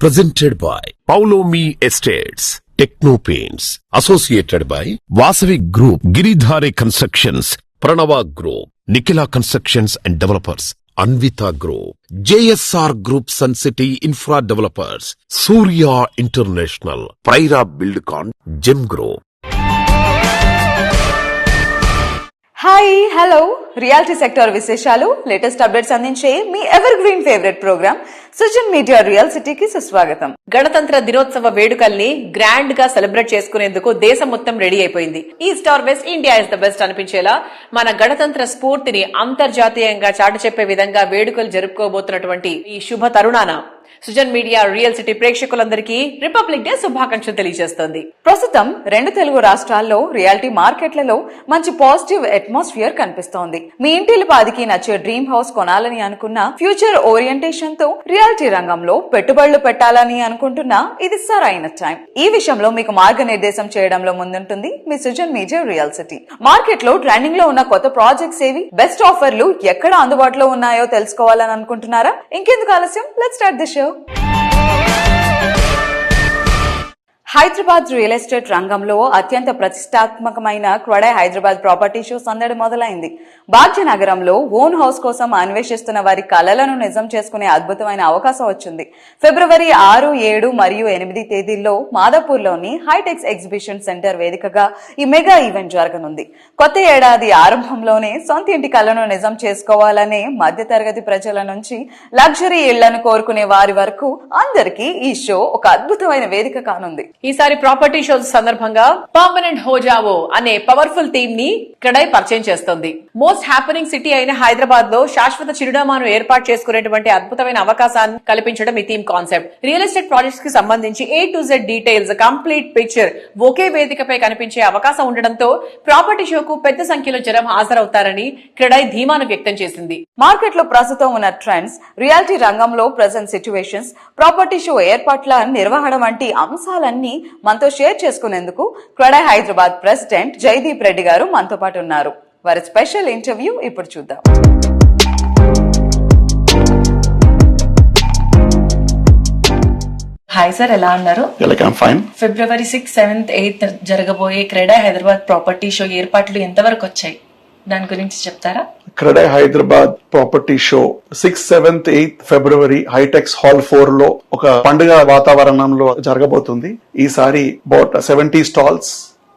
presented by Paulomi Estates, Techno Paints, associated by Vasavi Group, Giridhare Constructions, Pranava Group, Nikila Constructions and Developers, Anvita Group, JSR Group, Sun City Infra Developers, Surya International, Praira Buildcon, Gem Group. Hi hello reality sector విశేషాలు latest updates అందించే మీ ever green favourite programme Sujan media real సిటీకి సుస్వాగతం. గణతంత్ర దినోత్సవ వేడుకల్ని grand గా celebrate చేసుకునేందుకు దేశం మొత్తం రెడీ అయిపోయింది. East or west, India is the best అనిపించేలా మన గణతంత్ర స్ఫూర్తిని అంతర్జాతీయంగా చాటి చెప్పే విధంగా వేడుకలు జరుపుకోబోతున్నటువంటి ఈ శుభ తరుణాన సుజన్ మీడియా రియల్ సిటీ ప్రేక్షకులందరికీ రిపబ్లిక్ డే శుభాకాంక్షలు తెలియజేస్తోంది. ప్రస్తుతం 2 తెలుగు రాష్ట్రాల్లో రియాలిటీ మార్కెట్లలో మంచి పాజిటివ్ అట్మాస్ఫియర్ కనిపిస్తోంది. మీ ఇంటిల్లిపాదికి నచ్చే డ్రీమ్ హౌస్ కొనాలని అనుకున్నా, ఫ్యూచర్ ఓరియంటేషన్ తో రియాలిటీ రంగంలో పెట్టుబడులు పెట్టాలని అనుకుంటున్నా ఇది సరైన టైం. ఈ విషయంలో మీకు మార్గనిర్దేశం చేయడంలో ముందుంటుంది మీ Sujan media real city. Market లో ట్రెండింగ్ లో ఉన్న కొత్త ప్రాజెక్ట్స్ ఏవి, బెస్ట్ ఆఫర్లు ఎక్కడ అందుబాటులో ఉన్నాయో తెలుసుకోవాలని అనుకుంటున్నారా? ఇంకెందుకు ఆలస్యం, let's start the show. Hyderabad real estate రంగంలో అత్యంత ప్రతిష్టాత్మకమైన క్రెడై హైదరాబాద్ ప్రాపర్టీ షో సందడి మొదలైంది. భాగ్యనగరంలో ఓన్ హౌస్ కోసం అన్వేషిస్తున్న వారి కలలను నిజం చేసుకునే అద్భుతమైన అవకాశం వచ్చింది. ఫిబ్రవరి 6, 7 మరియు 8 తేదీల్లో మాదాపూర్లోని హైటెక్స్ ఎగ్జిబిషన్ సెంటర్ వేదికగా ఈ మెగా ఈవెంట్ జరగనుంది. కొత్త ఏడాది ఆరంభంలోనే సొంత ఇంటి కలను నిజం చేసుకోవాలనే మధ్యతరగతి ప్రజల నుంచి లగ్జరీ ఇళ్లను కోరుకునే వారి వరకు అందరికీ ఈ షో ఒక అద్భుతమైన వేదిక కానుంది. ఈసారి ప్రాపర్టీ షోస్ సందర్భంగా పర్మనెంట్ హో జావో అనే పవర్ఫుల్ థీమ్ ని క్రెడై పరిచయం చేస్తోంది. మోస్ట్ హ్యాపెనింగ్ సిటీ అయిన హైదరాబాద్ లో శాశ్వత చిరునామాను ఏర్పాటు చేసుకునేటువంటి అద్భుతమైన అవకాశాన్ని కల్పించడం ఈ theme concept. Real estate projects కి సంబంధించి A to Z details, complete picture ఒకే వేదికపై కనిపించే అవకాశం ఉండడంతో ప్రాపర్టీ షోకు పెద్ద సంఖ్యలో జనం హాజరవుతారని క్రెడై ధీమాను వ్యక్తం చేసింది. మార్కెట్ లో ప్రస్తుతం ఉన్న ట్రెండ్స్, రియాలిటీ రంగంలో ప్రెజెంట్ సిచ్యువేషన్స్, ప్రాపర్టీ షో ఏర్పాట్ల నిర్వహణ వంటి అంశాలన్నీ మనతో షేర్ చేసుకునేందుకు క్రెడై హైదరాబాద్ ప్రెసిడెంట్ జయదీప్ రెడ్డి గారు మనతో పాటు ఉన్నారు. వారి స్పెషల్ ఇంటర్వ్యూ ఇప్పుడు చూద్దాం. హాయ్ సార్, ఎలా ఉన్నారు? ఫిబ్రవరి 6, 7, 8 జరగబోయే క్రెడై హైదరాబాద్ ప్రాపర్టీ షో ఏర్పాట్లు ఎంతవరకు వచ్చాయి, దాని గురించి చెప్తారా? క్రెడై హైదరాబాద్ ప్రాపర్టీ షో 6, 7, 8 ఫిబ్రవరి హైటెక్స్ హాల్ 4 లో ఒక పండుగ వాతావరణంలో జరగబోతుంది. ఈసారి about 70 stalls,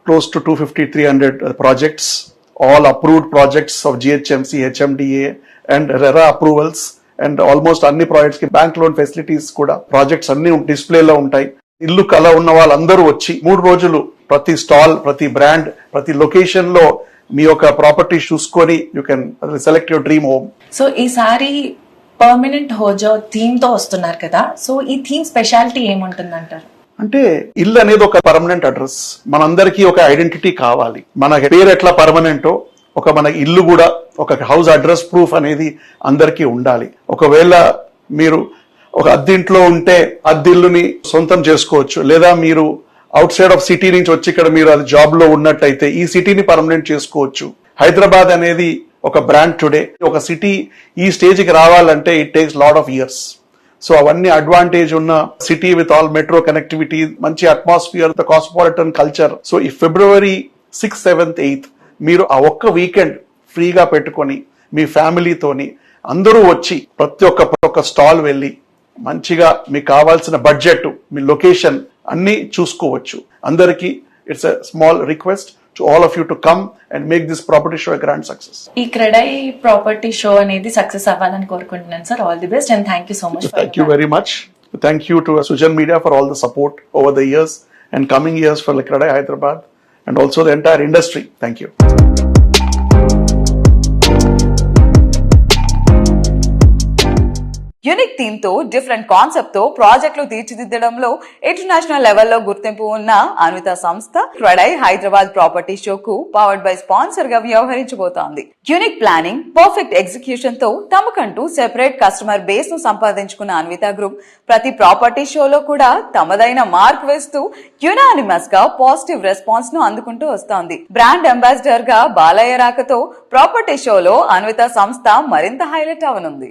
close to 250-300 projects, all approved projects of GHMC, HMDA and RERA approvals, and almost అన్ని ప్రాజెక్ట్స్ కి బ్యాంక్ లోన్ ఫెసిలిటీస్ కూడా, ప్రాజెక్ట్స్ అన్ని డిస్ప్లేలో ఉంటాయి. ఇల్లు కల ఉన్న వాళ్ళందరూ వచ్చి 3 రోజులు ప్రతి స్టాల్, ప్రతి బ్రాండ్, ప్రతి లొకేషన్ లో మీ యొక్క ప్రాపర్టీ చూసుకొని you can select your dream home. So ఈసారి పర్మనెంట్ హోజో థీమ్ తో వస్తున్నారు కదా, సో ఈ థీమ్ స్పెషాలిటీ ఏముంటుంది అంటారు? అంటే ఇల్లు అనేది ఒక పర్మనెంట్ అడ్రస్. మనందరికీ ఒక ఐడెంటిటీ కావాలి. మన పేరు ఎట్లా పర్మనెంటో ఒక మన ఇల్లు కూడా ఒక హౌస్ అడ్రస్ ప్రూఫ్ అనేది అందరికీ ఉండాలి. ఒకవేళ మీరు ఒక అద్దెంట్లో ఉంటే అద్దెల్లుని సొంతం చేసుకోవచ్చు, లేదా మీరు అవుట్ సైడ్ ఆఫ్ సిటీ నుంచి వచ్చి ఇక్కడ మీరు అది జాబ్ లో ఉన్నట్టయితే ఈ సిటీని పర్మనెంట్ చేసుకోవచ్చు. హైదరాబాద్ అనేది ఒక బ్రాండ్ టుడే. ఒక సిటీ ఈ స్టేజ్ కి రావాలంటే it takes lot of years. So అవన్నీ అడ్వాంటేజ్ ఉన్న city with all metro connectivity, మంచి atmosphere, the cosmopolitan culture. So ఈ ఫిబ్రవరి 6, 7, 8 మీరు ఆ ఒక్క వీకెండ్ ఫ్రీగా పెట్టుకొని మీ ఫ్యామిలీతోని అందరూ వచ్చి ప్రతి ఒక్క స్టాల్ వెళ్ళి మంచిగా మీకు కావాల్సిన బడ్జెట్, మీ లొకేషన్ అన్ని చూసుకోవచ్చు. అందరికి it's a small request to all of you to come and make this property show a grand success. ఈ క్రెడై ప్రాపర్టీ షో అనేది సక్సెస్ అవ్వాలని కోరుకుంటున్నాను sir. All the best and thank you so much. Thank you very much. Thank you to Sujan Media for all the support over the years and coming years for Credai Hyderabad and also the entire industry. Thank you. Unique theme తో, different concept తో ప్రాజెక్టులు తీర్చిదిద్దడంలో international లెవెల్లో గుర్తింపు ఉన్న అన్విత సంస్థ CREDAI Hyderabad property షోకు powered by sponsor గా వ్యవహరించబోతోంది. యూనిక్ ప్లానింగ్, పర్ఫెక్ట్ ఎగ్జిక్యూషన్ తో తమకంటూ సెపరేట్ కస్టమర్ బేస్ ను సంపాదించుకున్న అన్విత గ్రూప్ ప్రతి ప్రాపర్టీ షోలో కూడా తమదైన మార్క్ వేస్తూ యునానిమస్ గా పాజిటివ్ రెస్పాన్స్ ను అందుకుంటూ వస్తోంది. బ్రాండ్ అంబాసిడర్ గా బాలయ్య రాకతో ప్రాపర్టీ షోలో అన్విత సంస్థ మరింత highlight అవనుంది.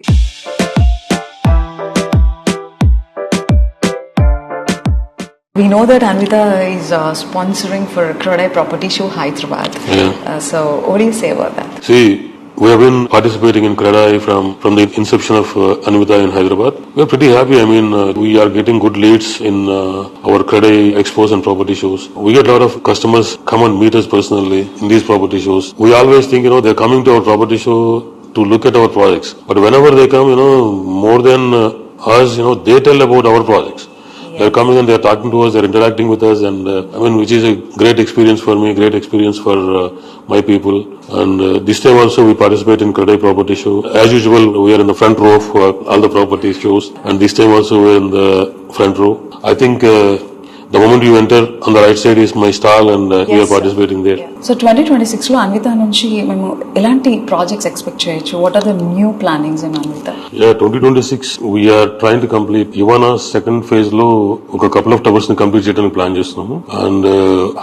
We know that Anvita is sponsoring for Krodai Property Show Hyderabad. Yeah. So what do you say about that? See, we have been participating in Kradai from the inception of Anvita in Hyderabad. We are pretty happy. I mean, we are getting good leads in our Kradai expos and property shows. We get a lot of customers come and meet us personally in these property shows. We always think, they're coming to our property show to look at our projects. But whenever they come, more than us, they tell about our projects. They're coming and they're talking to us, they're interacting with us, and which is a great experience for me, great experience for my people. And this time also we participate in Kradai Property Show. As usual, we are in the front row of all the property shows, and this time also we're in the front row. I think the moment you enter, on the right side is my stall, and we are participating there. So 2026 లో అన్విత నుంచి మేము ఎలాంటి projects expect చేయొచ్చు? What are the new plannings in Anvita? 2026 we are trying to complete Ivana's second phase లో ఒక couple of towers ని complete చేయడానికి plan చేస్తున్నాము. అండ్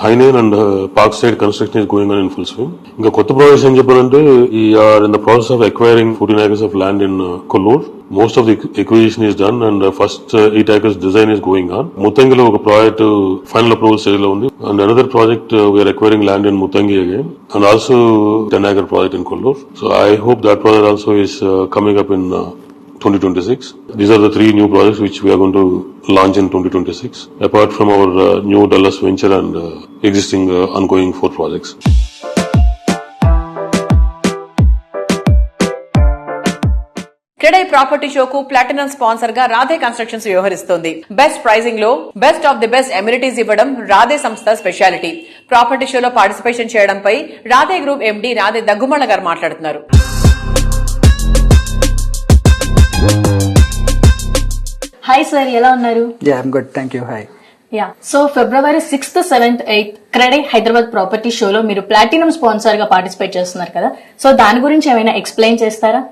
హైనేన్ and park side construction is going on in full swing. ఇంకా కొత్త projects ఏం చెప్పాలంటే we are in the process of acquiring 14 acres of land in Kollur. Most of the acquisition is done and first 8 acres design is going on. Muttangiలో ఒక project final approval stage లో ఉంది. And another project we are acquiring land in Muttangi again, and also 10-acre project in Kollur. So I hope that project also is coming up in 2026. These are the 3 new projects which we are going to launch in 2026, apart from our new Dallas venture and existing ongoing 4 projects. CREDAI property షోకు platinum sponsor గా Radhe constructions వ్యవహరిస్తోంది. Best pricing లో best of the best amenities ఇవ్వడం రాధే సంస్థ speciality. Property షోలో participation చేయడంపై Radhe group MD Radhe Daggumalla garu మాట్లాడుతున్నారు. Hi sir, ఎలా ఉన్నారు? I'm good, thank you. Hi. So February 6th, 7th, 8th CREDAI Hyderabad property షోలో మీరు ప్లాటినం స్పాన్సర్ గా పార్టిసిపేట్ చేస్తున్నారు కదా, సో దాని గురించి ఏమైనా ఎక్స్ప్లెయిన్ చేస్తారా?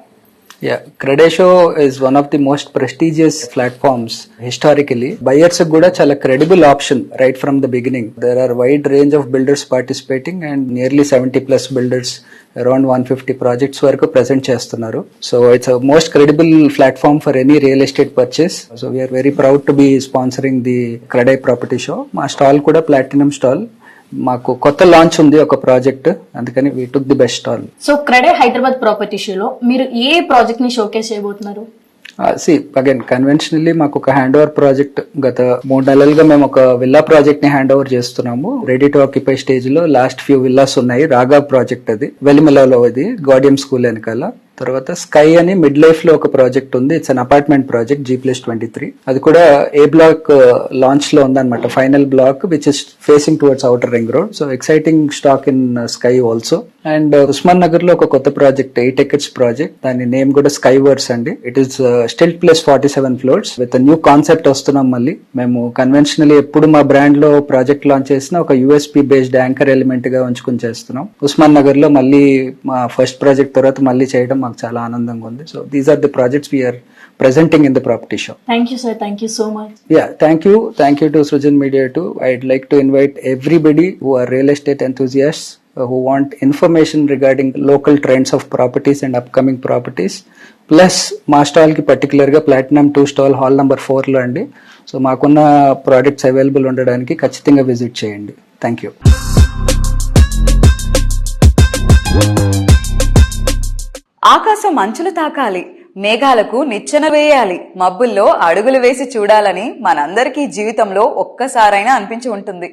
Kradai Show is one of the most prestigious platforms historically. Buyers kuda chala credible option right from the beginning. There are wide range of builders participating and nearly 70 plus builders, around 150 projects varaku present chestunaru. So it's a most credible platform for any real estate purchase. So we are very proud to be sponsoring the Kradai Property Show. Ma stall kuda platinum stall. మాకు కొత్త launch ఉంది ఒక project, అందుకని we took the best stall. So CREDAI Hyderabad property షోలో మీరు ఏ project ని showcase చేయబోతున్నారు? అగైన్ కన్వెన్షనల్లీ మాకు ఒక హ్యాండ్ ఓవర్ ప్రాజెక్ట్ గత 3 నెలలుగా మేము ఒక విల్లా ప్రాజెక్ట్ ని హ్యాండ్ ఓవర్ చేస్తున్నాము. రెడీ టు ఆక్యుపై స్టేజ్ లో లాస్ట్ ఫ్యూ విల్లాస్ ఉన్నాయి. రాగా ప్రాజెక్ట్ అది వెలిమిలాలో, అది గార్డియం స్కూల్ వెనకాల. తర్వాత స్కై అని మిడ్ లైఫ్ లో ఒక ప్రాజెక్ట్ ఉంది. It's an apartment project G+23. అది కూడా ఏ బ్లాక్ లాంచ్ లో ఉందన్నమాట, final block which is facing towards outer ring road. So exciting stack in sky also. And Osman Nagar లో ఒక కొత్త ప్రాజెక్ట్ 8 acres ప్రాజెక్ట్, దాని నేమ్ కూడా స్కై వర్డ్స్ అండి. It is still plus 47 floors with new concept వస్తున్నాం. మళ్ళీ మేము కన్వెన్షనల్లీ ఎప్పుడు మా బ్రాండ్ లో ప్రాజెక్ట్ లాంచ్ చేసిన ఒక యూఎస్పీ బేస్డ్ యాంకర్ ఎలిమెంట్ గా ఉంచుకుని చేస్తున్నాం. ఉస్మాన్ నగర్ లో మళ్ళీ మా ఫస్ట్ ప్రాజెక్ట్ తర్వాత మళ్ళీ చేయడం మాకు చాలా ఆనందంగా ఉంది. So these are the projects we are presenting in the property show. Thank you sir, thank you so much. Thank you to Srujan Media too. I'd like to invite everybody who are real estate enthusiasts who want information regarding local trends of properties and upcoming properties, plus మా stall కి particular గా platinum 2 stall hall number 4 లో అండి. So మాకున్న products available ఉండడానికి ఖచ్చితంగా visit చేయండి. Thank you. ఆకాశం అంచులు తాకాలి, మేఘాలకు నిచ్చెన వేయాలి, మబ్బుల్లో అడుగులు వేసి చూడాలని మనందరికీ జీవితంలో ఒక్కసారైనా అనిపించి ఉంటుంది.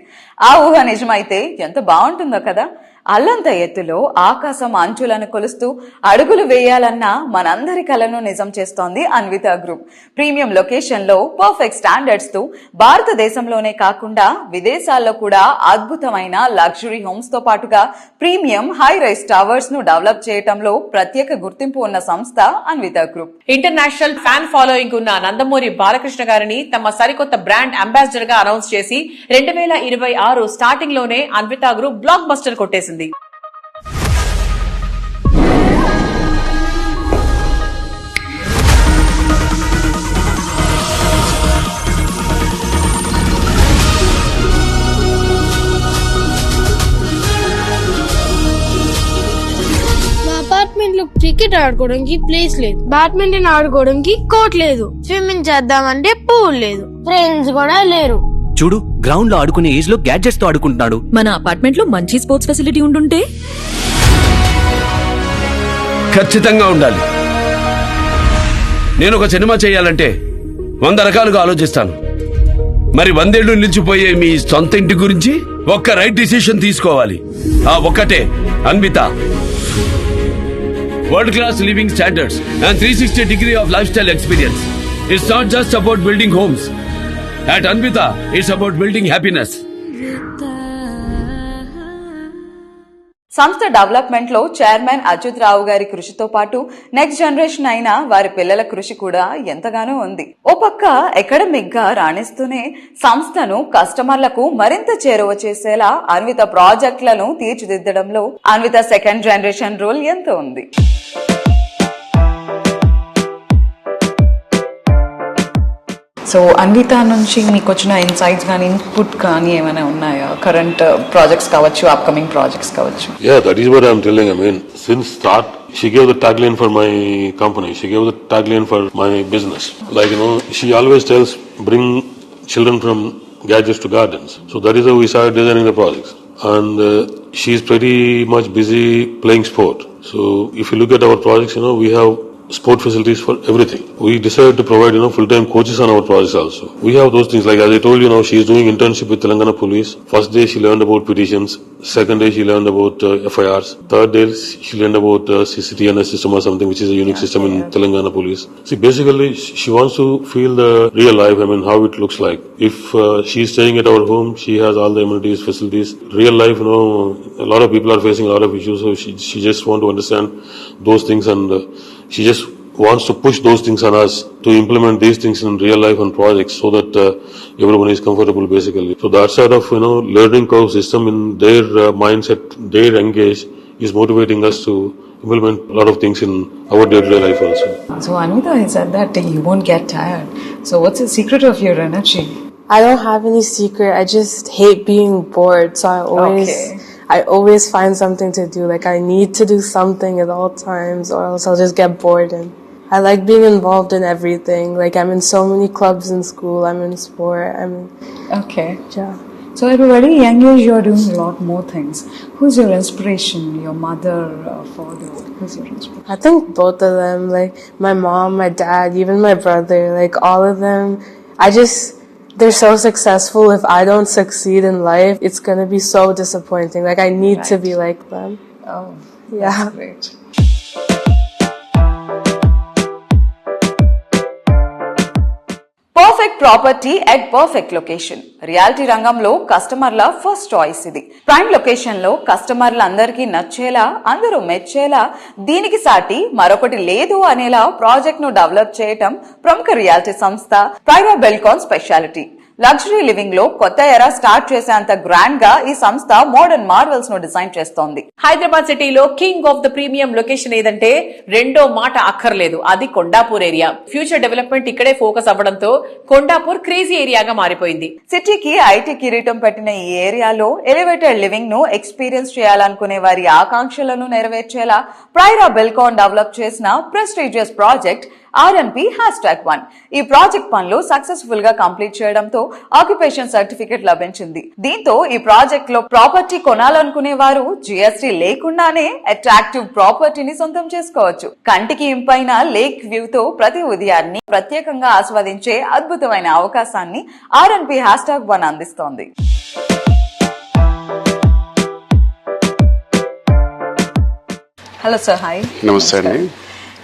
ఆ ఊహ నిజమైతే ఎంత బాగుంటుందో కదా. అల్లంత ఎత్తులో ఆకాశం అంచులను కొలుస్తూ అడుగులు వేయాలన్న మనందరి కలను నిజం చేస్తోంది అన్విత గ్రూప్. ప్రీమియం లొకేషన్ లో పర్ఫెక్ట్ స్టాండర్డ్స్ తో భారతదేశంలోనే కాకుండా విదేశాల్లో కూడా అద్భుతమైన లగ్జరీ హోమ్స్ తో పాటుగా ప్రీమియం హై రైజ్ టవర్స్ ను డెవలప్ చేయడంలో ప్రత్యేక గుర్తింపు ఉన్న సంస్థ Anvita group. International fan following ఉన్న నందమూరి బాలకృష్ణ గారిని తమ సరికొత్త బ్రాండ్ అంబాసిడర్ గా అనౌన్స్ చేసి 2026 స్టార్టింగ్ లోనే అన్విత గ్రూప్ బ్లాక్ బస్టర్ కొట్టేసింది. అపార్ట్మెంట్ లో క్రికెట్ ఆడుకోవడానికి ప్లేస్ లేదు, బ్యాడ్మింటన్ ఆడుకోవడానికి కోర్ట్ లేదు, స్విమ్మింగ్ చేద్దామంటే పూల్ లేదు, ఫ్రెండ్స్ కూడా లేరు. చూడు గ్రౌండ్ లో ఆడుకునే ఏజ్ లో గ్యాడ్జెట్స్ తో ఆడుకుంటున్నాడు. మన అపార్ట్మెంట్ లో మంచి స్పోర్ట్స్ ఫెసిలిటీ ఉండుంటే ఖచ్చితంగా ఉండాలి. నేను ఒక సినిమా చేయాలంటే 100 రకాలుగా ఆలోచిస్తాను. మరి 100 ఏళ్లు నిలిచిపోయే మీ సొంత ఇంటి గురించి ఒక్క రైట్ డిసిషన్ తీసుకోవాలి. ఆ ఒక్కటే Anvita. World class living standards and 360 degree of lifestyle experience. It's not just about building homes. At Anvita, it's about building happiness. సంస్థ డెవలప్మెంట్ లో చైర్మన్ అచ్యుత్ రావు గారి కృషితో పాటు నెక్స్ట్ జనరేషన్ అయిన వారి పిల్లల కృషి కూడా ఎంతగానో ఉంది. ఓ పక్క అకాడమిక్ గా రాణిస్తూనే సంస్థను కస్టమర్లకు మరింత చేరువ చేసేలా అన్విత ప్రాజెక్టులను తీర్చిదిద్దడంలో అన్విత సెకండ్ జనరేషన్ రోల్ ఎంతో ఉంది. సో అన్విత నుంచి మీకు వచ్చిన ఇన్సైట్స్ కానీ ఇన్పుట్ కానీ ఏమైనా ఉన్నాయా? కరెంట్ ప్రాజెక్ట్స్ కావచ్చు, అప్కమింగ్ ప్రాజెక్ట్స్ కావచ్చు. Yeah, that is what I'm telling. I mean, since start, she gave the tagline for my company. She gave the tagline for my business. Like, she always tells, bring children from gadgets to gardens. So that is how we started designing the projects. And she's pretty much busy playing sport. So if you look at our projects, we have sport facilities for everything. We decided to provide, full-time coaches on our projects also. We have those things, like as I told you, she is doing internship with Telangana Police. First day she learned about petitions. Second day she learned about FIRs. Third day she learned about CCTNS system or something, which is a unique system in Telangana Police. See, basically she wants to feel the real life, how it looks like. If she is staying at our home, she has all the amenities, facilities. Real life, a lot of people are facing a lot of issues, so she just wants to understand those things, and she just wants to push those things on us to implement these things in real life and projects so that everyone is comfortable, basically. So that sort of, learning curve system in their mindset, their engage, is motivating us to implement a lot of things in our day-to-day life also. So Anvita, I said that you won't get tired. So what's the secret of your energy? I don't have any secret. I just hate being bored. So I always find something to do. Like I need to do something at all times or else I'll just get bored. And I like being involved in everything. Like I'm in so many clubs in school. I'm in sport. Yeah. So at a very young age, you're doing a lot more things. Who's your inspiration? Your mother, father? Who's your inspiration? I think both of them. Like my mom, my dad, even my brother. Like all of them. They're so successful. If I don't succeed in life, it's going to be so disappointing. Like I need to be like them. Oh, yeah. That's great. Perfect property at perfect location. Reality రంగంలో కస్టమర్ల first choice ఇది. Prime location లో కస్టమర్లందరికీ నచ్చేలా, అందరూ మెచ్చేలా, దీనికి సాటి మరొకటి లేదు అనేలా ప్రాజెక్ట్ ను డెవలప్ చేయటం ప్రముఖ రియాలిటీ సంస్థ ప్రైరా బెల్కాన్ స్పెషాలిటీ. లగ్జరీ లివింగ్ లో కొత్త ఎరా స్టార్ట్ చేసేంత గ్రాండ్ గా ఈ సంస్థ మోడర్న్ మార్వెల్స్ ను డిజైన్ చేస్తోంది. హైదరాబాద్ సిటీలో king of the premium location ఏదంటే రెండో మాట అక్కర్లేదు, అది కొండాపూర్ ఏరియా. ఫ్యూచర్ డెవలప్మెంట్ ఇక్కడే ఫోకస్ అవ్వడంతో కొండాపూర్ క్రేజీ ఏరియాగా మారిపోయింది. సిటీకి ఐటీ కిరీటం పెట్టిన ఈ ఏరియాలో ఎలివేటెడ్ లివింగ్ ను ఎక్స్పీరియన్స్ చేయాలనుకునే వారి ఆకాంక్షలను నెరవేర్చేలా ప్రైరా బెల్కాన్ డెవలప్ చేసిన ప్రెస్టీజియస్ ప్రాజెక్ట్ RNP #1. ఈ ప్రాజెక్ట్ పనులు సక్సెస్ఫుల్ గా కంప్లీట్ చేయడంతో ఆక్యుపేషన్ సర్టిఫికెట్ లభించింది. దీంతో ఈ ప్రాజెక్ట్ లో ప్రాపర్టీ కొనాలనుకునే వారు GST లేకుండానే అట్రాక్టివ్ ప్రాపర్టీని సొంతం చేసుకోవచ్చు. కంటికి ఇంపైన లేక్ వ్యూ తో ప్రతి ఉదయాన్ని ప్రత్యేకంగా ఆస్వాదించే అద్భుతమైన అవకాశాన్ని RNP #1 అందిస్తోంది. Hello sir, hi. నమస్తే అండి.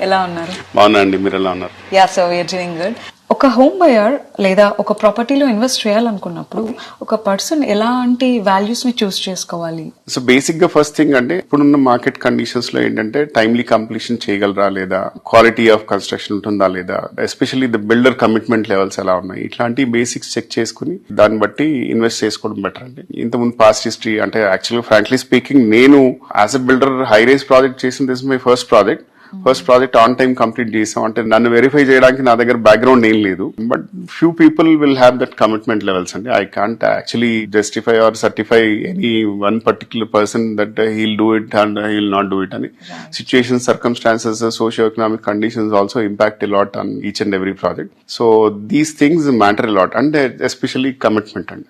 ఎలా ఉన్నారు? బాగున్నా అండి, మీరు ఎలా ఉన్నారు? Yeah, so we are doing good. ఒక హోమ్ బయర్ లేదా ఒక ప్రాపర్టీలో ఇన్వెస్ట్ చేయాలనుకున్నప్పుడు ఒక పర్సన్ ఎలాంటి వాల్యూస్ ని చూస్ చేసుకోవాలి? సో బేసిక్ గా ఫస్ట్ థింగ్ అంటే ఇప్పుడున్న మార్కెట్ కండిషన్స్ లో ఏంటంటే టైమ్లీ కంప్లీషన్ చేయగలరా లేదా, క్వాలిటీ ఆఫ్ కన్స్ట్రక్షన్ ఉంటుందా లేదా, especially the builder commitment levels ఎలా ఉన్నాయి, ఇట్లాంటి బేసిక్స్ చెక్ చేసుకుని దాన్ని బట్టి ఇన్వెస్ట్ చేసుకోవడం బెటర్ అండి. ఇంతకుముందు పాస్ట్ హిస్టరీ అంటే యాక్చువల్గా ఫ్రాంక్లీ స్పీకింగ్ నేను as a builder high rise project చేసిన this my first project. First project on time complete చేసాం అంటే నన్ను వెరిఫై చేయడానికి నా దగ్గర బ్యాక్గ్రౌండ్ ఏం లేదు, but few people will have that commitment levels అండి. I can't actually justify or certify any one particular person that he'll do it and he'll not do it అని. Situation, circumstances, socio economic conditions also impact a lot on each and every project. So these things matter a lot and especially commitment అండి.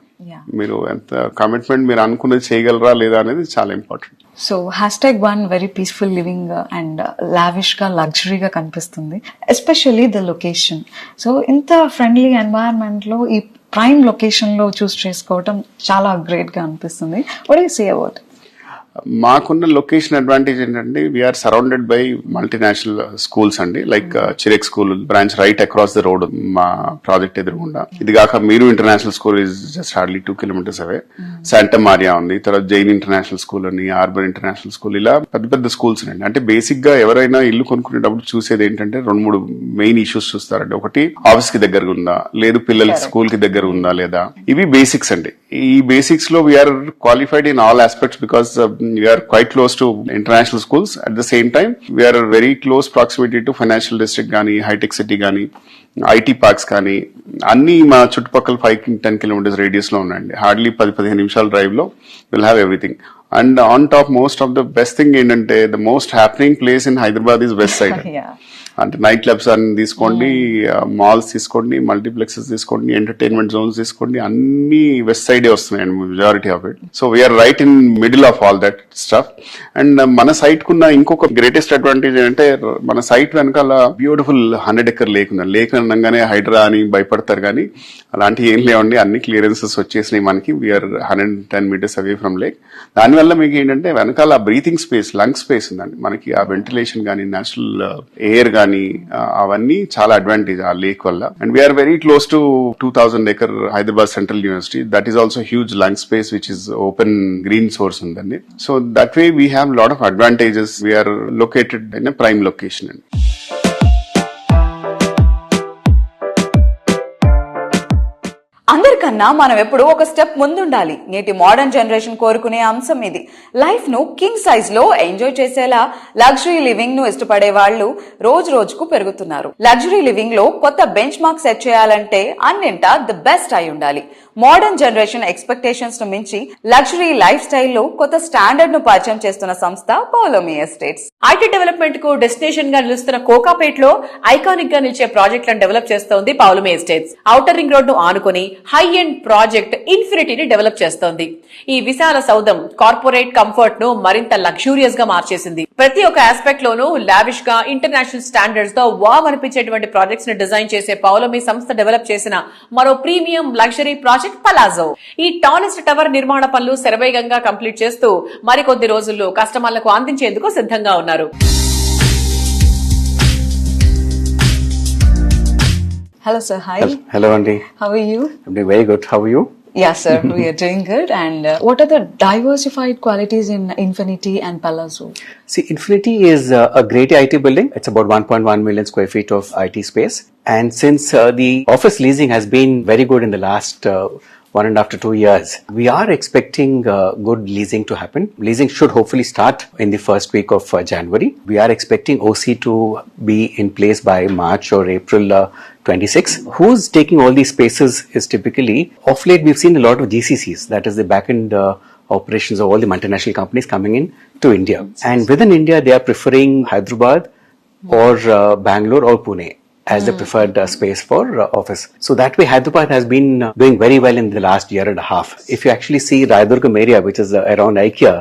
మీరు ఎంత commitment మీరు అనుకున్నది చేయగలరా లేదా అనేది చాలా important. So #1 very peaceful living and lavish గా లగ్జరీగా కనిపిస్తుంది, ఎస్పెషల్లీ ద లొకేషన్. సో ఇంత ఫ్రెండ్లీ ఎన్వైరన్మెంట్ లో ఈ ప్రైమ్ లొకేషన్ లో చూస్ చేసుకోవడం చాలా గ్రేట్ గా అనిపిస్తుంది. What you say about? మాకున్న లొకేషన్ అడ్వాంటేజ్ ఏంటంటే we're surrounded by multinational schools అండి. Like Chirec school branch right across the road మా ప్రాజెక్ట్ ఎదురుగుండా. ఇది కాక మీరు international school is just hardly 2 kilometers away. Santa Maria ఉంది, తర్వాత జైన్ ఇంటర్నేషనల్ స్కూల్ అని, ఆర్బన్ ఇంటర్నేషనల్ స్కూల్, ఇలా పెద్ద పెద్ద స్కూల్స్ అండి. అంటే బేసిక్ గా ఎవరైనా ఇల్లు కొనుక్కునేటప్పుడు చూసేది ఏంటంటే 2-3 మెయిన్ ఇష్యూస్ చూస్తారండి. ఒకటి ఆఫీస్ కి దగ్గరగా ఉందా, లేదు పిల్లల స్కూల్ కి దగ్గర ఉందా లేదా. ఇవి బేసిక్స్ అండి. ఈ బేసిక్స్ లో we are qualified in all aspects because we are quite close to international schools. At the same time, we are very close proximity to financial district gaani, high tech city gaani, IT parks gaani, అన్ని మా చుట్టుపక్కల 5-10 kilometers radius లో ఉన్నాయండి. Hardly 10-15 నిమిషాల drive లో will have everything. And on top most of the best thing ఏంటంటే the most happening place in Hyderabad is west side. అంటే night clubs అని తీసుకోండి, మాల్స్ తీసుకోండి, మల్టీప్లెక్సెస్ తీసుకోండి, ఎంటర్టైన్మెంట్ జోన్స్ తీసుకోండి, అన్ని వెస్ట్ సైడే వస్తున్నాయండి majority of it. So we are right in middle of all that stuff. And మన సైట్ కున్న ఇంకొక గ్రేటెస్ట్ అడ్వాంటేజ్ ఏంటంటే మన సైట్ వెనకాల బ్యూటిఫుల్ 100-acre లేక్ ఉంది. లేక్ అనగానే హైడ్రా అని భయపడతారు, కానీ అలాంటివి ఏం లేవండి. అన్ని క్లియరెన్సెస్ వచ్చేసినాయి మనకి. వీఆర్ 110 meters అవే ఫ్రమ్ లేక్. దానివల్ల మీకు ఏంటంటే వెనకాల బ్రీతింగ్ స్పేస్, లంగ్ స్పేస్ ఉందండి మనకి. ఆ వెంటిలేషన్ కానీ, నేచురల్ ఎయిర్ కానీ, అవన్నీ చాలా అడ్వాంటేజ్ ఆ లేక్ వల్ల. And we're very close to 2000-acre Hyderabad central university. That is also huge lung space which is open green source ఉందండి. So that way we have lot of advantages. We're located in a prime location అండి. అందరికన్నా మనం ఎప్పుడు ఒక step ముందుండాలి. నేటి modern generation కోరుకునే అంశం ఇది. లైఫ్ ను కింగ్ సైజ్ లో ఎంజాయ్ చేసేలా లగ్జరీ లివింగ్ ను ఇష్టపడే వాళ్ళు రోజు రోజుకు పెరుగుతున్నారు. లగ్జరీ లివింగ్ లో కొత్త బెంచ్ మార్క్ సెట్ చేయాలంటే అన్నింటా ది బెస్ట్ అయి ఉండాలి. మోడర్న్ జనరేషన్ ఎక్స్పెక్టేషన్స్ ను మించి లగ్జరీ లైఫ్ స్టైల్లో కొత్త స్టాండర్డ్ ను పరిచయం చేస్తున్న సంస్థ పౌలోమి ఎస్టేట్స్. ఐటీ డెవలప్మెంట్ కు డెస్టినేషన్ గా నిలుస్తున్న కోకాపేట్ లో ఐకానిక్ గా నిలిచే ప్రాజెక్టులను డెవలప్ చేస్తోంది Paulomi estates. Outer ring road ను ఆనుకుని హై ఎండ్ ప్రాజెక్ట్ ఇన్ఫినిటీని డెవలప్ చేస్తోంది. ఈ విశాల సౌధం కార్పొరేట్ కంఫర్ట్ ను మరింత లగ్జూరియస్ గా మార్చేసింది. ప్రతి ఒక్క ఆస్పెక్ట్ లోనూ లావిష్ గా ఇంటర్నేషనల్ స్టాండర్డ్స్ తో వావ్ అనిపించేటువంటి ప్రాజెక్ట్స్ ని డిజైన్ చేసే పౌలోమి సంస్థ డెవలప్ చేసిన మరో ప్రీమియం లగ్జరీ ప్రాజెక్ట్ పలాజో. ఈ టాలెస్ట్ టవర్ నిర్మాణ పనులు శరవేగంగా కంప్లీట్ చేస్తూ మరికొద్ది రోజుల్లో కస్టమర్లకు అందించేందుకు సిద్ధంగా ఉన్నారు. Hello sir, hi. Hello Andy. How are you? I'm doing very good. How are you? Yeah sir, we are doing good. And what are the diversified qualities in Infinity and Palazzo? See, Infinity is a great IT building. It's about 1.1 million square feet of IT space. And since the office leasing has been very good in the last 1.5 to 2 years, we are expecting good leasing to happen. Leasing should hopefully start in the first week of January. We are expecting OC to be in place by March or April 26. Who's taking all these spaces is typically, of late we've seen a lot of GCCs, that is the back-end operations of all the multinational companies coming in to India. And within India, they are preferring Hyderabad or Bangalore or Pune as the preferred space for office. So that way Hyderabad has been doing very well in the last year and a half. If you actually see Rayadurgam area, which is around IKEA,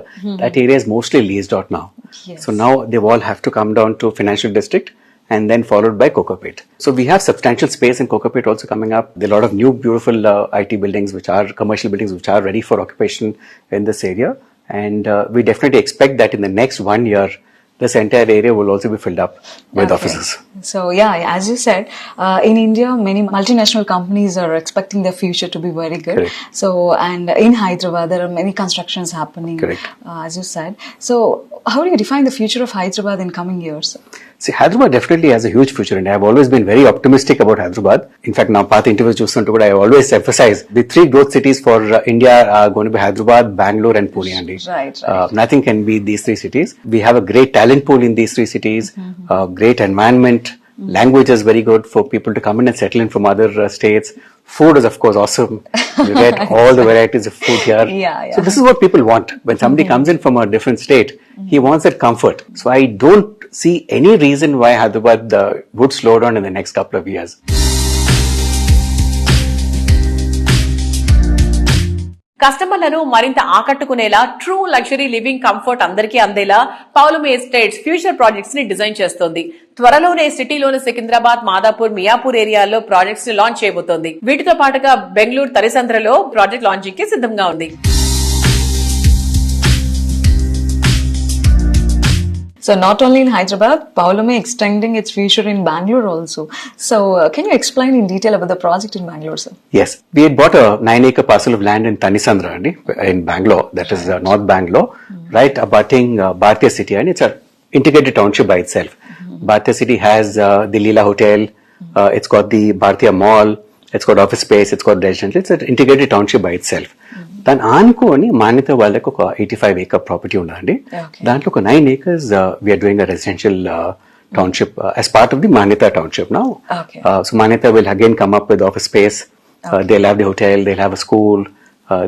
that area is mostly leased out now. Yes. So now they all have to come down to Financial District and then followed by Kokapet. So we have substantial space in Kokapet also coming up. There are a lot of new beautiful IT buildings which are commercial buildings which are ready for occupation in this area. And we definitely expect that in the next 1 year, this entire area will also be filled up with offices. So yeah, as you said, in India, many multinational companies are expecting their future to be very good. Correct. So, and in Hyderabad, there are many constructions happening. Correct. As you said. So, how do you define the future of Hyderabad in coming years? See, Hyderabad definitely has a huge future, and I have always been very optimistic about Hyderabad. In fact, now path interviews చూస్తుంటే కూడా I always emphasize the 3 growth cities for India are going to be Hyderabad, Bangalore, and Pune. Right. Nothing can beat these 3 cities. We have a great talent pool in these 3 cities. Great environment. Language is very good for people to come in and settle in from other states. Food is of course awesome. You get all the varieties of food here. Yeah. So this is what people want. When somebody comes in from a different state, he wants that comfort. So I don't see any reason why Hyderabad would slow down in the next couple of years. కస్టమర్లను మరింత ఆకట్టుకునేలా true luxury living comfort అందరికీ అందేలా Paulomi estates future projects ని design చేస్తోంది. త్వరలోనే సిటీలోని సికింద్రాబాద్, మాదాపూర్, మియాపూర్ ఏరియాల్లో ప్రాజెక్ట్స్ ని లాంచ్ చేయబోతోంది. వీటితో పాటుగా బెంగళూరు తరిసంద్రలో ప్రాజెక్ట్ లాంచింగ్ కి సిద్ధంగా ఉంది. So not only in Hyderabad, Pavlumi extending its future in Bangalore also. So can you explain in detail about the project in Bangalore, sir? Yes, we had bought a 9-acre parcel of land in Tanisandra in Bangalore, that is North Bangalore, right abutting Bhartiya City, and it's an integrated township by itself. Bhartiya City has the Leela Hotel, it's got the Bhartiya Mall, it's got office space, it's got residential, it's an integrated township by itself. దాని ఆనుకోని మాన్యత వాళ్ళకి ఒక 85-acre property ఉందండి. దాంట్లో ఒక 9 acres we are doing a residential township as part of the Manyata township now. So Manyata will again come up with office space. They'll have the hotel, they'll have a school,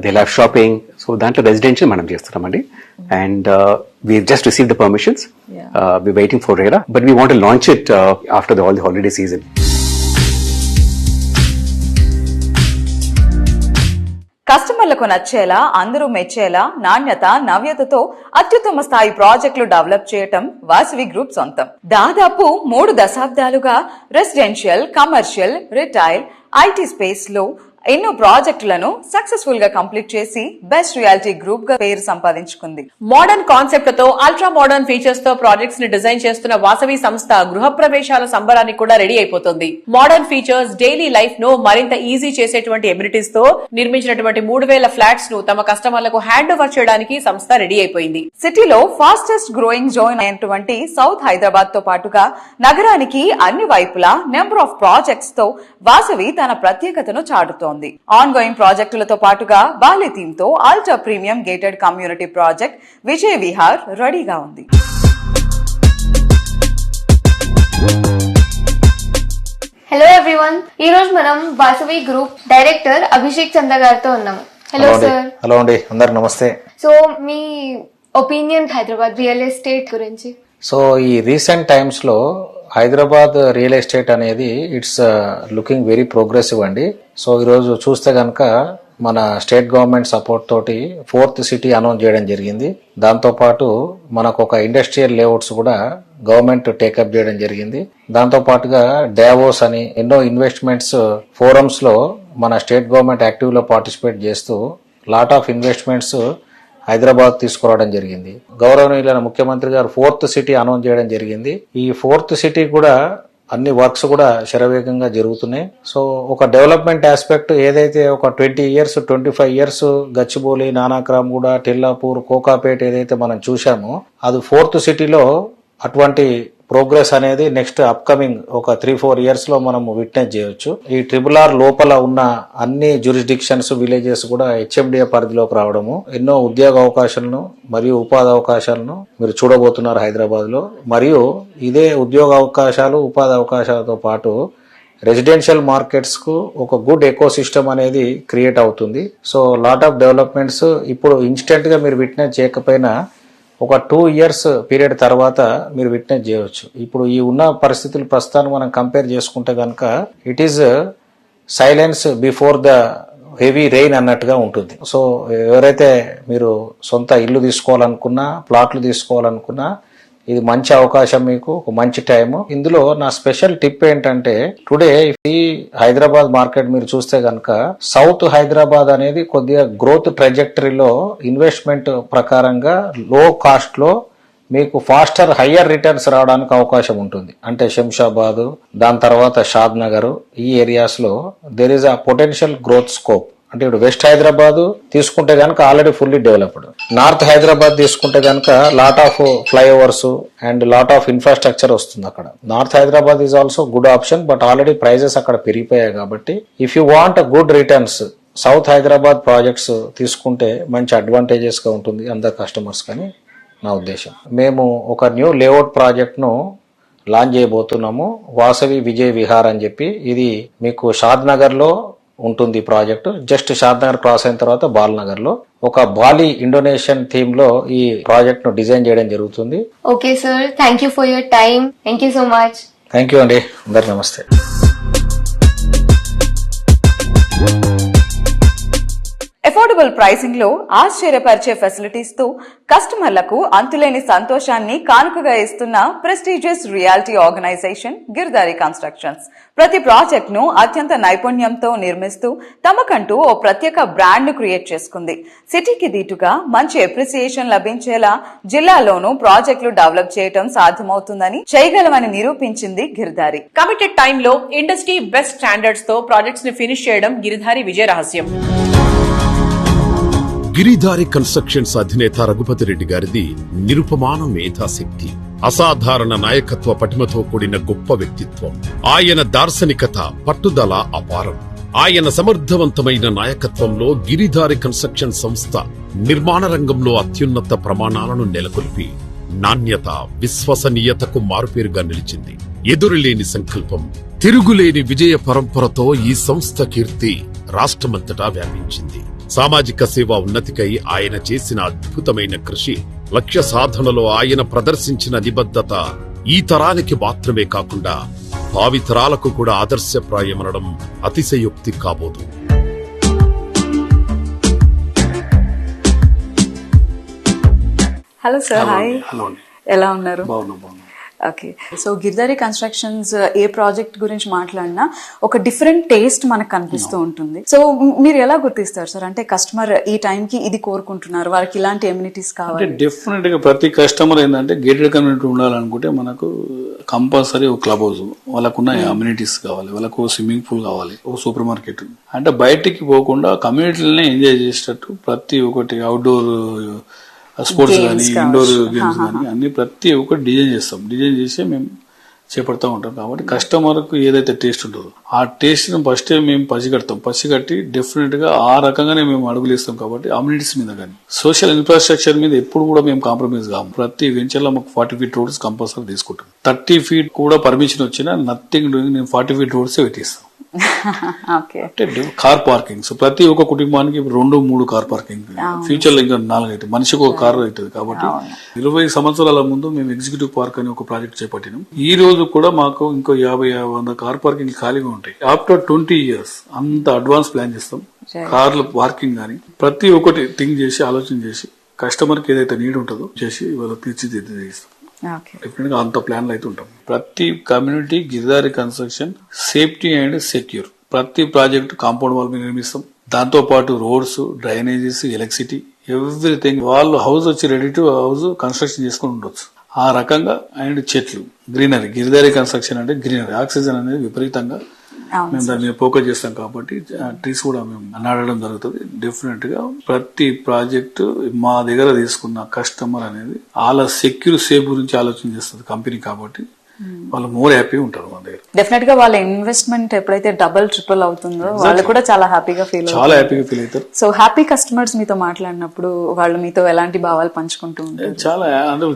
they'll have shopping. So దాంట్లో residential మనం చేస్తున్నామండి. And we've just received the permissions. We're waiting for RERA, but we want to launch it after all the holiday season. కస్టమర్లకు నచ్చేలా, అందరూ మెచ్చేలా, నాణ్యత, నవ్యతతో అత్యుత్తమ స్థాయి ప్రాజెక్టులు డెవలప్ చేయటం వాసవి గ్రూప్ సొంతం. దాదాపు 3 దశాబ్దాలుగా residential, commercial, retail, IT space లో ఎన్నో ప్రాజెక్టులను సక్సెస్ఫుల్ గా కంప్లీట్ చేసి బెస్ట్ రియాలిటీ గ్రూప్ గా పేరు సంపాదించుకుంది. మోడర్న్ కాన్సెప్ట్లతో అల్ట్రా మోడర్న్ ఫీచర్స్ తో ప్రాజెక్ట్స్ ని డిజైన్ చేస్తున్న వాసవి సంస్థ గృహ ప్రవేశాల సంబరానికి కూడా రెడీ అయిపోతుంది. మోడర్న్ ఫీచర్స్, డైలీ లైఫ్ ను మరింత ఈజీ చేసేటువంటి ఎబిలిటీస్ తో నిర్మించినటువంటి 3000 ఫ్లాట్స్ ను తమ కస్టమర్లకు హ్యాండ్ ఓవర్ చేయడానికి సంస్థ రెడీ అయిపోయింది. సిటీలో ఫాస్టెస్ట్ గ్రోయింగ్ జోన్ అయినటువంటి సౌత్ హైదరాబాద్ తో పాటుగా నగరానికి అన్ని వైపులా నెంబర్ ఆఫ్ ప్రాజెక్ట్స్ తో వాసవి తన ప్రత్యేకతను చాటుతోంది. ఆన్ గోయింగ్ ప్రాజెక్టులతో పాటుగా బాలి థీమ్ తో ultra premium gated community project Vijay Vihar రెడీగా ఉంది. హలో ఎవ్రీవన్, ఈ రోజు మనం వాసవి గ్రూప్ డైరెక్టర్ అభిషేక్ చంద్ర గారితో ఉన్నాము. Hello sir. హలో అండి, అందరికి నమస్తే. సో మీ ఒపీనియన్ హైదరాబాద్ రియల్ ఎస్టేట్ గురించి? సో ఈ రీసెంట్ టైమ్స్ లో హైదరాబాద్ రియల్ ఎస్టేట్ అనేది ఇట్స్ లుకింగ్ వెరీ ప్రోగ్రెసివ్ అండి. సో ఈరోజు చూస్తే గనక మన స్టేట్ గవర్నమెంట్ సపోర్ట్ తోటి 4th సిటీ అనౌన్స్ చేయడం జరిగింది. దాంతో పాటు మనకు ఒక ఇండస్ట్రియల్ లేఅవుట్స్ కూడా గవర్నమెంట్ టేకప్ చేయడం జరిగింది. దాంతో పాటుగా డావోస్ అని ఎన్నో ఇన్వెస్ట్మెంట్స్ ఫోరమ్స్ లో మన స్టేట్ గవర్నమెంట్ యాక్టివ్ లో పార్టిసిపేట్ చేస్తూ లాట్ ఆఫ్ ఇన్వెస్ట్మెంట్స్ హైదరాబాద్ తీసుకురావడం జరిగింది. గౌరవనీయులైన ముఖ్యమంత్రి గారు 4th సిటీ అనౌన్స్ చేయడం జరిగింది. ఈ 4th సిటీ కూడా అన్ని వర్క్స్ కూడా శరవేగంగా జరుగుతున్నాయి. సో ఒక డెవలప్మెంట్ ఆస్పెక్ట్ ఏదైతే ఒక 20 years 25 years గచ్చిబౌలి, నానాక్రామ్గూడ, టిల్లాపూర్, కోకాపేట్ ఏదైతే మనం చూసామో అది 4th సిటీలో అటువంటి ప్రోగ్రెస్ అనేది నెక్స్ట్ అప్కమింగ్ ఒక 3-4 years లో మనం విట్నెస్ చేయొచ్చు. ఈ RRR లోపల ఉన్న అన్ని జ్యూరిస్డిక్షన్స్, విలేజెస్ కూడా HMDA పరిధిలోకి రావడము, ఎన్నో ఉద్యోగ అవకాశాలను మరియు ఉపాధి అవకాశాలను మీరు చూడబోతున్నారు హైదరాబాద్ లో. మరియు ఇదే ఉద్యోగ అవకాశాలు, ఉపాధి అవకాశాలతో పాటు రెసిడెన్షియల్ మార్కెట్స్ కు ఒక గుడ్ ఎకో సిస్టమ్ అనేది క్రియేట్ అవుతుంది. సో లాట్ ఆఫ్ డెవలప్మెంట్స్ ఇప్పుడు ఇన్స్టెంట్ గా మీరు విట్నెస్ చేయకపోయినా ఒక 2 years పీరియడ్ తర్వాత మీరు విట్నెస్ చేయవచ్చు. ఇప్పుడు ఈ ఉన్న పరిస్థితులు ప్రస్తుతాన్ని మనం కంపేర్ చేసుకుంటే కనుక it is silence before the heavy rain అన్నట్టుగా ఉంటుంది. సో ఎవరైతే మీరు సొంత ఇల్లు తీసుకోవాలనుకున్నా, ప్లాట్లు తీసుకోవాలనుకున్నా ఇది మంచి అవకాశం, మీకు ఒక మంచి టైం. ఇందులో నా స్పెషల్ టిప్ ఏంటంటే టుడే ఈ హైదరాబాద్ మార్కెట్ మీరు చూస్తే గనక సౌత్ హైదరాబాద్ అనేది కొద్దిగా గ్రోత్ ట్రాజెక్టరీలో ఇన్వెస్ట్మెంట్ ప్రకారంగా లో కాస్ట్ లో మీకు ఫాస్టర్ హయ్యర్ రిటర్న్స్ రావడానికి అవకాశం ఉంటుంది. అంటే శంషాబాద్, దాని తర్వాత షాద్ నగర్, ఈ ఏరియాస్ లో there is a potential growth scope. అంటే ఇప్పుడు వెస్ట్ హైదరాబాద్ తీసుకుంటే కనుక already fully developed, north Hyderabad తీసుకుంటే కనుక lot of flyovers and lot of infrastructure వస్తుంది అక్కడ. North Hyderabad is also good option, but already prices అక్కడ పెరిగిపోయాయి కాబట్టి if you want good returns south Hyderabad projects తీసుకుంటే మంచి అడ్వాంటేజెస్ గా ఉంటుంది అందరు కస్టమర్స్ కానీ నా ఉద్దేశం. మేము ఒక న్యూ లేఅవుట్ ప్రాజెక్ట్ ను లాంచ్ చేయబోతున్నాము, వాసవి విజయ్ విహార్ అని చెప్పి. ఇది మీకు షాద్ నగర్ లో ఉంటుంది ప్రాజెక్ట్. జస్ట్ షాద్ నగర్ క్రాస్ అయిన తర్వాత బాల్ నగర్ లో ఒక బాలి ఇండోనేషియన్ థీమ్ లో ఈ ప్రాజెక్ట్ ను డిజైన్ చేయడం జరుగుతుంది. Okay sir, thank you for your time. Thank you so much. Thank you అండి, అందరికి నమస్తే. అఫోర్డబుల్ ప్రైసింగ్ లో ఆశ్చర్యపరిచే ఫెసిలిటీస్ తో కస్టమర్లకు అంతులేని సంతోషాన్ని కానుకగా ఇస్తున్న prestigious reality organisation Girdhari constructions ప్రతి ప్రాజెక్ట్ ను అత్యంత నైపుణ్యంతో నిర్మిస్తూ తమకంటూ ఓ ప్రత్యేక బ్రాండ్ ను క్రియేట్ చేసుకుంది. సిటీకి దీటుగా మంచి అప్రిసియేషన్ లభించేలా జిల్లాలోనూ ప్రాజెక్టులు డెవలప్ చేయడం సాధ్యమవుతుందని, చేయగలమని నిరూపించింది గిర్దారి. కమిటెడ్ టైంలో ఇండస్ట్రీ బెస్ట్ స్టాండర్డ్స్ తో ప్రాజెక్ట్స్ ని ఫినిష్ చేయడం గిరిధారి విజయ రహస్యం. గిరిధారి కన్స్ట్రక్షన్స్ అధినేత రఘుపతి రెడ్డి గారిది నిరుపమాన మేధాశక్తి, అసాధారణ నాయకత్వ పటిమతో కూడిన గొప్ప వ్యక్తిత్వం. ఆయన దార్శనికత, పట్టుదల అపారం. ఆయన సమర్థవంతమైన నాయకత్వంలో గిరిధారి కన్స్ట్రక్షన్ సంస్థ నిర్మాణ రంగంలో అత్యున్నత ప్రమాణాలను నెలకొల్పి నాణ్యత, విశ్వసనీయతకు మారుపేరుగా నిలిచింది. ఎదురులేని సంకల్పం, తిరుగులేని విజయ పరంపరతో ఈ సంస్థ కీర్తి రాష్ట్రమంతటా వ్యాపించింది. సామాజిక సేవా ఉన్నతికై ఆయన చేసిన అద్భుతమైన కృషి, లక్ష్య సాధనలో ఆయన ప్రదర్శించిన నిబద్ధత ఈ తరానికి మాత్రమే కాకుండా భావితరాలకు కూడా ఆదర్శప్రాయమనడం అతిశయోక్తి కాబోదు. Hello sir, hi. హలో అండి. ఎలా ఉన్నారు? బాగున్నాం. ఓకే, సో గిర్దారి కన్స్ట్రక్షన్స్ ఏ ప్రాజెక్ట్ గురించి మాట్లాడినా ఒక డిఫరెంట్ టేస్ట్ మనకు కనిపిస్తూ ఉంటుంది. సో మీరు ఎలా గుర్తిస్తారు సార్? అంటే కస్టమర్ ఈ టైం కి ఇది కోరుకుంటున్నారు, వాళ్ళకి ఇలాంటి ఎమ్యూనిటీస్ కావాలి. డెఫినెట్ గా ప్రతి కస్టమర్ ఏంటంటే గేటెడ్ కమ్యూనిటీ ఉండాలనుకుంటే మనకు కంపల్సరీ ఒక క్లబ్ హౌస్, వాళ్ళకున్న అమ్యూనిటీస్ కావాలి, వాళ్ళకు స్విమ్మింగ్ పూల్ కావాలి, ఒక సూపర్ మార్కెట్. అంటే బయటికి పోకుండా కమ్యూనిటీలనే ఎంజాయ్ చేసేటట్టు ప్రతి ఒక్కటి అవుట్డోర్ స్పోర్ట్స్ కానీ, ఇండోర్ గేమ్స్ కానీ అన్ని ప్రతి ఒక్కటి డిజైన్ చేస్తాం. డిజైన్ చేసి మేము చేపడతా ఉంటాం. కాబట్టి కస్టమర్ కు ఏదైతే టేస్ట్ ఉంటుందో ఆ టేస్ట్ ను ఫస్ట్ మేము పసిగడతాం. పసిగట్టి డెఫినెట్ గా ఆ రకంగానే మేము అడుగులు ఇస్తాం. కాబట్టి అమ్యూనిటీస్ మీద కానీ సోషల్ ఇన్ఫ్రాస్ట్రక్చర్ మీద ఎప్పుడు కూడా మేము కాంప్రమైజ్ కాము. ప్రతి వెంచర్ లో మాకు 40 feet రోడ్స్ కంపల్సరీ తీసుకుంటాం. 30 feet కూడా పర్మిషన్ వచ్చినా నథింగ్ డూయింగ్, నేను 40 feet రోడ్స్ పెట్టిస్తాం. అంటే కార్ పార్కింగ్, సో ప్రతి ఒక్క కుటుంబానికి 2-3 కార్ పార్కింగ్, ఫ్యూచర్ లో ఇంకా 4 అయితే మనిషికి ఒక కార్ అవుతుంది. కాబట్టి 20 సంవత్సరాల ముందు మేము ఎగ్జిక్యూటివ్ పార్క్ అని ఒక ప్రాజెక్ట్ చేపట్టినాం. ఈ రోజు కూడా మాకు ఇంకో 50-100 కార్ పార్కింగ్ ఖాళీగా ఉంటాయి. ఆఫ్టర్ 20 years అంత అడ్వాన్స్ ప్లాన్ చేస్తాం. కార్ల పార్కింగ్ కానీ ప్రతి ఒక్కటి థింక్ చేసి ఆలోచన చేసి కస్టమర్ కి ఏదైతే నీడ్ ఉంటుందో చేసి వాళ్ళ తీర్చిదిద్ది చేస్తాం. డెఫినెట్ గా అంత ప్లాన్ అయితే ఉంటాం. ప్రతి community Giridhari construction safety and secure. ప్రతి ప్రాజెక్ట్ కాంపౌండ్ వాల్ మీద నిర్మిస్తాం. దాంతో పాటు రోడ్స్, డ్రైనేజెస్, ఎలక్ట్రిసిటీ, ఎవ్రీథింగ్. వాళ్ళు హౌస్ వచ్చి రెడీ టు హౌస్ కన్స్ట్రక్షన్ చేసుకుని ఉండొచ్చు. ఆ రకంగా అండ్ చెట్లు, గ్రీనరీ. గిరిధారి కన్స్ట్రక్షన్ అంటే గ్రీనరీ, ఆక్సిజన్ అనేది విపరీతంగా మేము దాని మీద ఫోకస్ చేస్తాం. కాబట్టి ట్రీస్ కూడా మేము నాటడం జరుగుతుంది. డెఫినెట్ గా ప్రతి ప్రాజెక్టు మా దగ్గర తీసుకున్న కస్టమర్ అనేది వాళ్ళ సెక్యూర్ సేఫ్ గురించి ఆలోచన చేస్తుంది కంపెనీ. కాబట్టి వాళ్ళు మోర్ హ్యాపీ ఉంటారు మన దగ్గర. డెఫినెట్ గా వాళ్ళ ఇన్వెస్ట్మెంట్ ఎప్పుడైతే డబుల్ ట్రిపుల్ అవుతుందో వాళ్ళు కూడా చాలా హ్యాపీగా ఫీల్ అవుతారు. సో హ్యాపీ కస్టమర్స్ మీతో మాట్లాడినప్పుడు వాళ్ళు మీతో ఎలాంటి భావాలు పంచుకుంటూ ఉంటారు?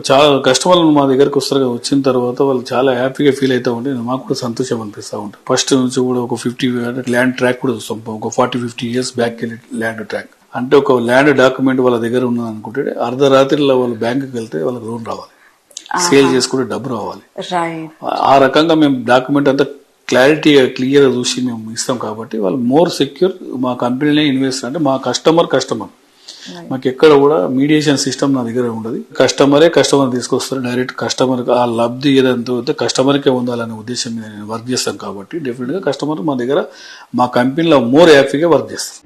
చాలా కస్టమర్లు మా దగ్గరకు వస్తారు. వచ్చిన తర్వాత వాళ్ళు చాలా హ్యాపీగా ఫీల్ అవుతా ఉంటే మాకు కూడా సంతోషం అనిపిస్తూ ఉంటుంది. ఫస్ట్ నుంచి కూడా ఒక 50 ల్యాండ్ ట్రాక్ కూడా చూస్తాం. ఒక 40-50 years బ్యాక్ ల్యాండ్ ట్రాక్ అంటే ఒక ల్యాండ్ డాక్యుమెంట్ వాళ్ళ దగ్గర ఉన్నది అనుకుంటే అర్ధరాత్రిలో వాళ్ళు బ్యాంకుకి వెళ్తే వాళ్ళకి లోన్ రావాలి, సేల్ చేసుకుంటే డబ్బు రావాలి. ఆ రకంగా మేము డాక్యుమెంట్ అంతా క్లియర్ గా చూసి మేము ఇస్తాం. కాబట్టి వాళ్ళు మోర్ సెక్యూర్. మా కంపెనీలో ఇన్వెస్ట్ అంటే మా కస్టమర్ మాకు ఎక్కడ కూడా మీడియేషన్ సిస్టమ్ నా దగ్గర ఉండదు. కస్టమర్ తీసుకొస్తారు డైరెక్ట్. కస్టమర్ ఆ లబ్ధి ఏదంతా కస్టమర్కే ఉండాలనే ఉద్దేశం మీద నేను వర్క్ చేస్తాను. కాబట్టి డెఫినెట్ గా కస్టమర్ మా దగ్గర మా కంపెనీలో మోర్ హ్యాపీగా వర్క్ చేస్తాం.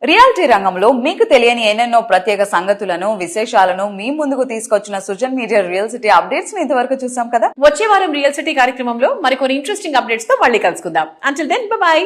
రియాలిటీ రంగంలో మీకు తెలియని ఎన్నెన్నో ప్రత్యేక సంగతులను, విశేషాలను మీ ముందుకు తీసుకొచ్చిన Sujan media real city updates ని ఇంతవరకు చూసాం కదా. వచ్చే వారం రియల్ సిటీ కార్యక్రమంలో మరికొన్ని ఇంట్రెస్టింగ్ అప్డేట్స్ తో మళ్ళీ కలుసుకుందాం. Until then by.